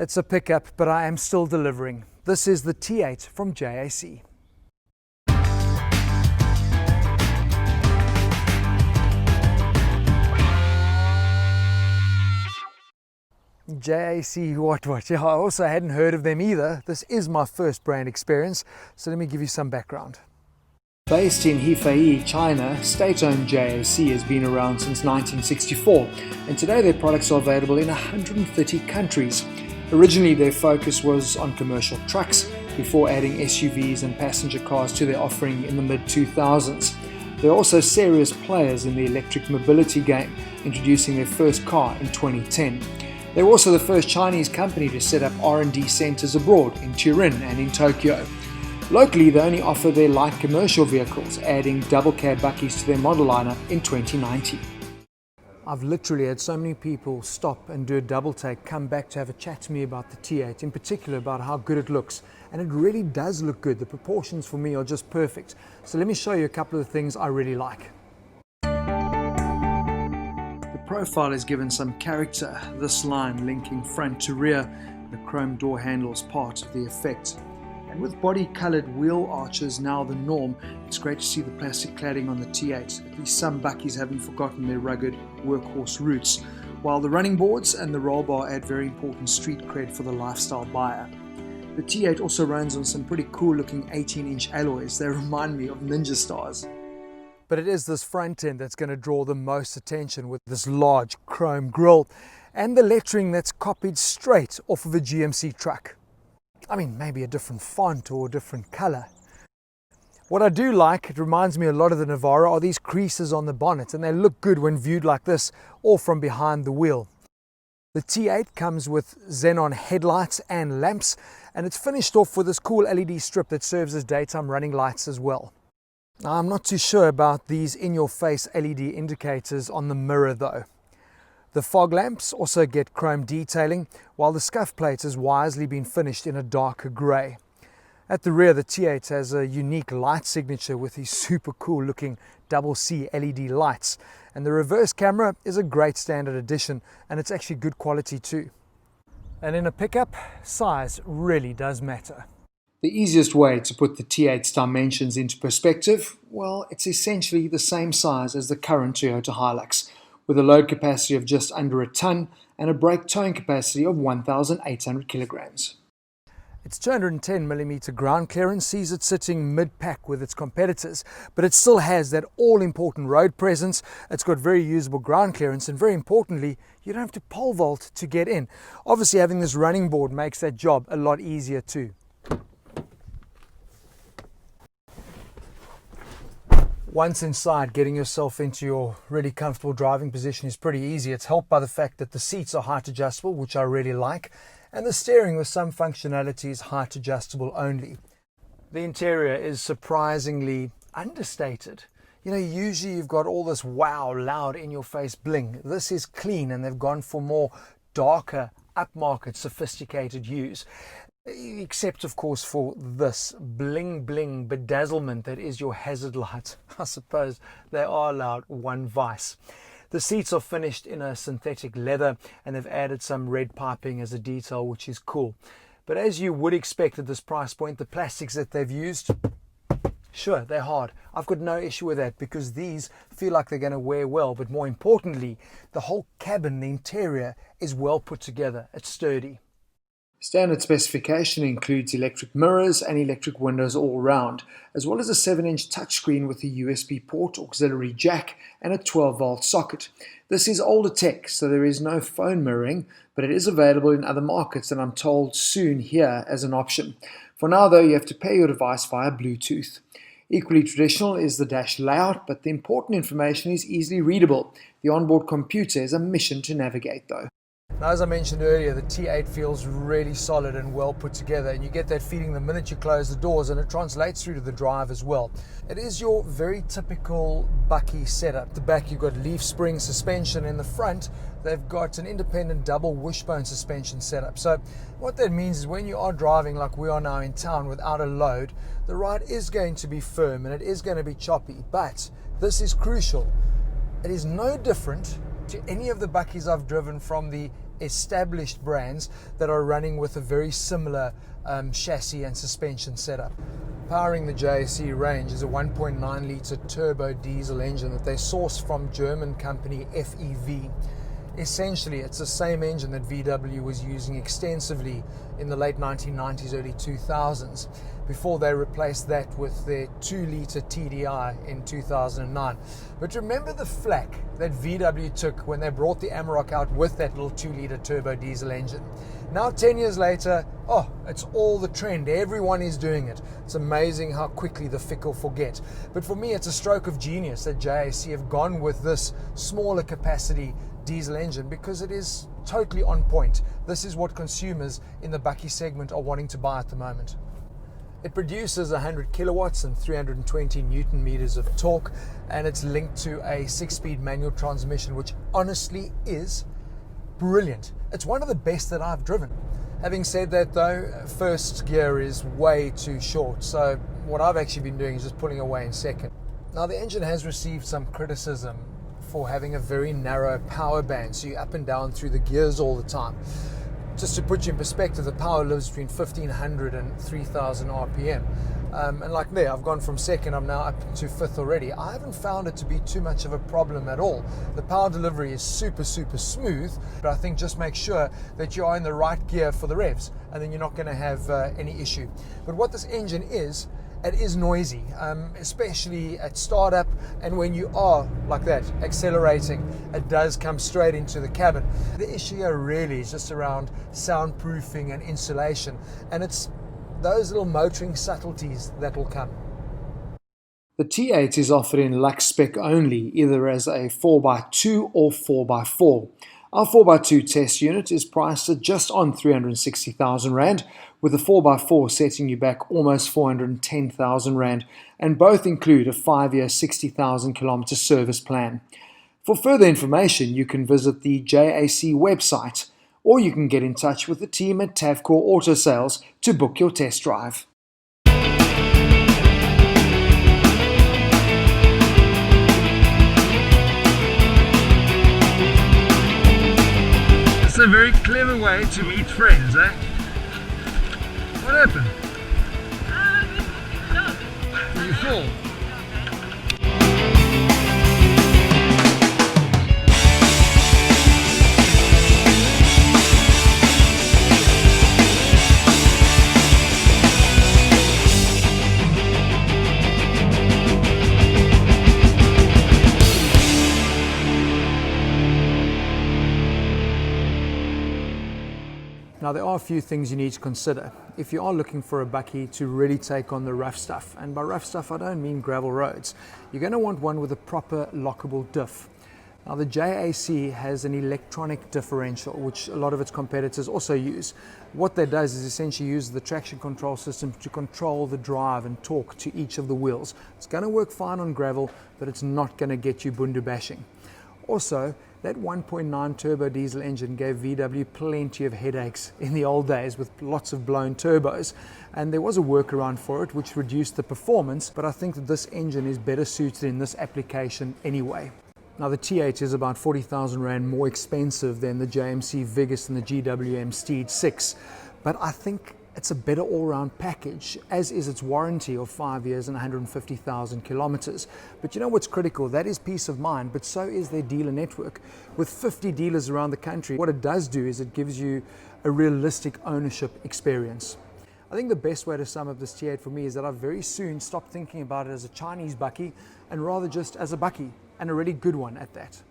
It's a pickup, but I am still delivering. This is the T8 from JAC. JAC what? Yeah, I also hadn't heard of them either. This is my first brand experience, so let me give you some background. Based in Hefei, China, state-owned JAC has been around since 1964, and today their products are available in 130 countries. Originally their focus was on commercial trucks, before adding SUVs and passenger cars to their offering in the mid-2000s. They're also serious players in the electric mobility game, introducing their first car in 2010. They were also the first Chinese company to set up R&D centers abroad in Turin and in Tokyo. Locally, they only offer their light commercial vehicles, adding double cab bakkies to their model lineup in 2019. I've literally had so many people stop and do a double take, come back to have a chat to me about the T8, in particular about how good it looks. And it really does look good. The proportions for me are just perfect. So let me show you a couple of the things I really like. The profile is given some character, this line linking front to rear, the chrome door handles part of the effect. And with body-coloured wheel arches now the norm, it's great to see the plastic cladding on the T8. At least some bakkies haven't forgotten their rugged workhorse roots, while the running boards and the roll bar add very important street cred for the lifestyle buyer. The T8 also runs on some pretty cool looking 18-inch alloys. They remind me of Ninja Stars. But it is this front end that's going to draw the most attention, with this large chrome grille and the lettering that's copied straight off of a GMC truck. I mean, maybe a different font or a different color. What I do like, it reminds me a lot of the Navara, are these creases on the bonnet, and they look good when viewed like this or from behind the wheel. The T8 comes with xenon headlights and lamps, and it's finished off with this cool LED strip that serves as daytime running lights as well. Now, I'm not too sure about these in-your-face LED indicators on the mirror though. The fog lamps also get chrome detailing, while the scuff plate has wisely been finished in a darker grey. At the rear, the T8 has a unique light signature with these super cool looking double C LED lights, and the reverse camera is a great standard addition, and it's actually good quality too. And in a pickup, size really does matter. The easiest way to put the T8's dimensions into perspective, well, it's essentially the same size as the current Toyota Hilux, with a load capacity of just under a ton and a brake towing capacity of 1,800 kilograms. Its 210mm ground clearance sees it sitting mid-pack with its competitors, but it still has that all-important road presence. It's got very usable ground clearance, and very importantly, you don't have to pole vault to get in. Obviously, having this running board makes that job a lot easier too. Once inside, getting yourself into your really comfortable driving position is pretty easy. It's helped by the fact that the seats are height adjustable, which I really like, and the steering with some functionality is height adjustable only. The interior is surprisingly understated. You know, usually you've got all this wow, loud, in-your-face bling. This is clean, and they've gone for more darker, upmarket, sophisticated hues. Except, of course, for this bling bling bedazzlement that is your hazard light. I suppose they are allowed one vice. The seats are finished in a synthetic leather, and they've added some red piping as a detail, which is cool. But as you would expect at this price point, the plastics that they've used, sure, they're hard. I've got no issue with that, because these feel like they're going to wear well. But more importantly, the whole cabin, the interior, is well put together. It's sturdy. Standard specification includes electric mirrors and electric windows all round, as well as a 7-inch touchscreen with a USB port, auxiliary jack, and a 12-volt socket. This is older tech, so there is no phone mirroring, but it is available in other markets, and I'm told soon here as an option. For now though, you have to pair your device via Bluetooth. Equally traditional is the dash layout, but the important information is easily readable. The onboard computer is a mission to navigate though. Now, as I mentioned earlier, the T8 feels really solid and well put together, and you get that feeling the minute you close the doors, and it translates through to the drive as well. It is your very typical bakkie setup. At the back you've got leaf spring suspension. In the front they've got an independent double wishbone suspension setup. So what that means is when you are driving like we are now in town without a load, the ride is going to be firm and it is going to be choppy, but this is crucial. It is no different to any of the bakkies I've driven from the established brands that are running with a very similar chassis and suspension setup. Powering the JAC range is a 1.9 litre turbo diesel engine that they source from German company FEV. Essentially, it's the same engine that VW was using extensively in the late 1990s, early 2000s, before they replaced that with their 2-litre TDI in 2009. But remember the flack that VW took when they brought the Amarok out with that little 2-litre turbo diesel engine. Now, 10 years later, it's all the trend. Everyone is doing it. It's amazing how quickly the fickle forget. But for me, it's a stroke of genius that JAC have gone with this smaller capacity diesel engine because it is totally on point. This is what consumers in the bakkie segment are wanting to buy at the moment. It produces 100 kilowatts and 320 newton meters of torque, and it's linked to a 6-speed manual transmission, which honestly is brilliant. It's one of the best that I've driven. Having said that though, first gear is way too short, so what I've actually been doing is just pulling away in second. Now, the engine has received some criticism for having a very narrow power band, so you're up and down through the gears all the time. Just to put you in perspective, the power lives between 1500 and 3000 RPM. And like there, I've gone from second, I'm now up to fifth already. I haven't found it to be too much of a problem at all. The power delivery is super smooth, but I think just make sure that you are in the right gear for the revs, and then you're not going to have any issue. But what this engine is, it is noisy, especially at startup, and when you are like that accelerating, it does come straight into the cabin. The issue here really is just around soundproofing and insulation, and it's those little motoring subtleties that will come. The T8 is offered in Lux spec only, either as a 4x2 or 4x4. Our 4x2 test unit is priced at just on 360,000 Rand, with the 4x4 setting you back almost 410,000 Rand, and both include a 5-year 60,000 kilometer service plan. For further information, you can visit the JAC website, or you can get in touch with the team at Tavcore Auto Sales to book your test drive. It's a very clever way to meet friends, eh? What happened? Did you fall? Now, there are a few things you need to consider if you are looking for a bakkie to really take on the rough stuff. And by rough stuff, I don't mean gravel roads. You're going to want one with a proper lockable diff. Now, the JAC has an electronic differential, which a lot of its competitors also use. What that does is essentially use the traction control system to control the drive and torque to each of the wheels. It's going to work fine on gravel, but it's not going to get you bundu bashing. Also, that 1.9 turbo diesel engine gave VW plenty of headaches in the old days with lots of blown turbos, and there was a workaround for it which reduced the performance, but I think that this engine is better suited in this application anyway. Now, the T8 is about 40,000 Rand more expensive than the JMC Vigis and the GWM Steed 6, but I think it's a better all-round package, as is its warranty of 5 years and 150,000 kilometers. But you know what's critical? That is peace of mind, but so is their dealer network. With 50 dealers around the country, what it does do is it gives you a realistic ownership experience. I think the best way to sum up this T8 for me is that I've very soon stopped thinking about it as a Chinese bakkie and rather just as a bakkie, and a really good one at that.